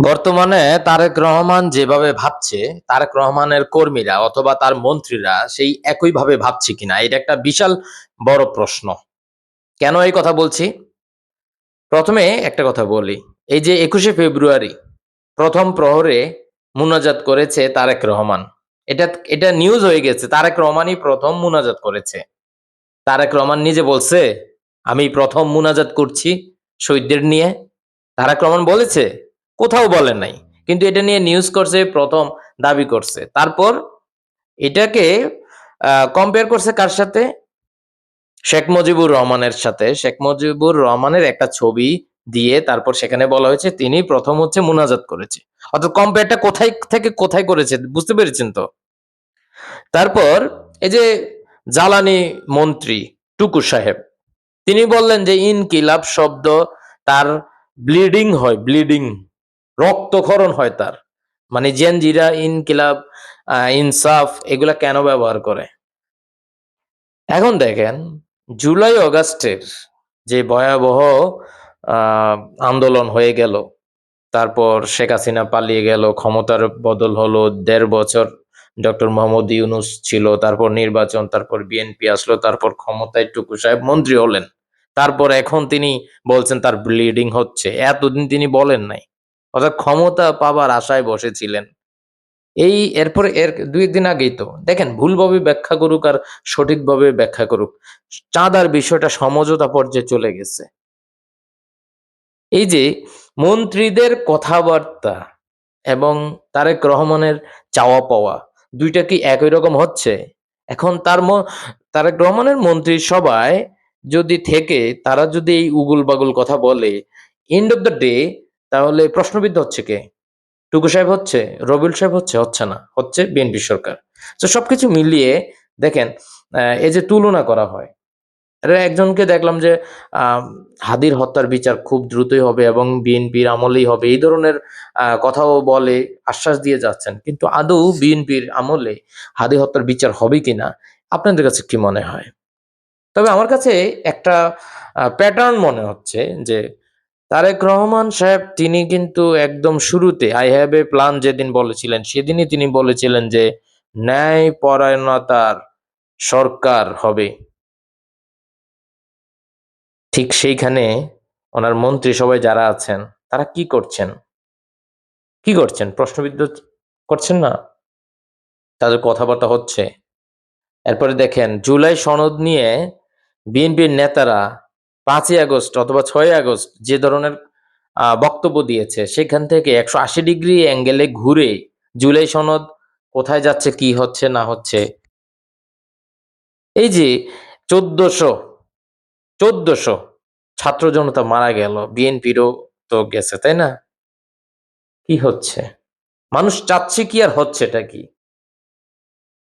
বর্তমানে তারেক রহমান যেভাবে ভাবছে, তারেক রহমানের কর্মীরা অথবা তার মন্ত্রীরা সেই একইভাবে ভাবছে কিনা? এটা একটা বিশাল বড় প্রশ্ন। কেন এই কথা বলছি? ১ম এ একটা কথা বলি। এই যে ২১শে ফেব্রুয়ারি ১ম প্রহরে মুনাজাত করেছে তারেক রহমান। এটা এটা নিউজ হয়ে গেছে। তারেক রহমানই ১ম মুনাজাত করেছে। তারেক রহমান নিজে বলছে, "আমি ১ম মুনাজাত করছি শহীদদের নিয়ে।" তারেক রহমান বলেছে? কোথাও বলে নাই। কিন্তু এটা নিয়ে নিউজ করছে, ১ম দাবি করছে। তারপর এটাকে কম্পেয়ার করছে কার সাথে? শেখ মুজিবুর রহমানের সাথে। শেখ মুজিবুর রহমানের একটা ছবি দিয়ে তারপর সেখানে বলা হয়েছে তিনি ১ম হচ্ছে মুনাজাত করেছে। অর্থাৎ কম্পেয়ারটা কোথায় থেকে কোথায় করেছে বুঝতে পেরেছেন তো? তারপর এই যে জ্বালানি মন্ত্রী টুকু সাহেব, তিনি বললেন যে ইনকিলাব শব্দ তার ব্লিডিং হয়, ব্লিডিং রক্তক্ষরণ হয় তার। মানে জেনজিরা ইনকিলাব, ইনসাফ এগুলা কেন ব্যবহার করে? এখন দেখেন জুলাই অগাস্টের যে ভয়াবহ আ আন্দোলন হয়ে গেল, তারপর শেখ হাসিনা পালিয়ে গেল, ক্ষমতার বদল হলো, ১.৫ বছর ডক্টর মোহাম্মদ ইউনূস ছিল, তারপর নির্বাচন, তারপর বিএনপি আসলো, তারপর ক্ষমতায় টুকু সাহেব মন্ত্রী হলেন। তারপর এখন তিনি বলছেন তার ব্লিডিং হচ্ছে। এতদিন তিনি বলেন নাই। অর্থাৎ ক্ষমতা পাবার আশায় বসেছিলেন। এরপরে ২-১ দিন আগেই তো দেখেন ভুলভাবে ব্যাখ্যা করুক আর সঠিকভাবে ব্যাখ্যা করুক। চাঁদার বিষয়টা সমঝোতা পর্যায়ে চলে গেছে। এই যে মন্ত্রীদের কথাবার্তা এবং তারেক রহমানের চাওয়া পাওয়া ২ টা কি একই রকম হচ্ছে? এখন তারেক রহমানের মন্ত্রিসভায় যদি থেকে তারা যদি এই উগুল-বাগুল কথা বলে, এন্ড অফ দ্যা ডে তাহলে প্রশ্নবিদ্ধ হচ্ছে কে? টুকু সাহেব হচ্ছে? রবিউল সাহেব হচ্ছে? হচ্ছে না। হচ্ছে বিএনপি সরকার। তো সবকিছু মিলিয়ে দেখেন এই যে তুলনা করা হয় একজনকে দেখলাম যে হাদির হত্যার বিচার খুব দ্রুতই হবে এবং বিএনপির আমলেই হবে। এই ধরনের কথাও বলে, আশ্বাস দিয়ে যাচ্ছেন। কিন্তু আদৌ বিএনপির আমলে হাদি হত্যার বিচার হবে কিনা আপনাদের কাছে কি মনে হয়? তবে আমার কাছে একটা প্যাটার্ন মনে হচ্ছে যে তারেক রহমান সাহেব তিনি কিন্তু একদম শুরুতে I have a plan যেদিন বলেছিলেন সেদিনই তিনি বলেছিলেন যে ন্যায়পরায়ণতার সরকার হবে। ঠিক সেইখানে ওনার মন্ত্রিসভায় যারা আছেন তারা কি করছেন? কি করছেন? প্রশ্নবিদ্ধ করছেন না? তাদের কথাবার্তা হচ্ছে। এরপরে দেখেন জুলাই সনদ নিয়ে বিএনপির নেতারা ৫ই আগস্ট অথবা ৬ই আগস্ট যে ধরনের বক্তব্য দিয়েছে সেখান থেকে ১৮০ ডিগ্রি অ্যাঙ্গেলে ঘুরে জুলাই সনদ কোথায় যাচ্ছে, কি হচ্ছে না হচ্ছে। এই যে ১৪০০ ছাত্র জনতা মারা গেল, বিএনপিরও তো গেছে, তাই না? কি হচ্ছে? মানুষ চাচ্ছে কি আর হচ্ছেটা কি?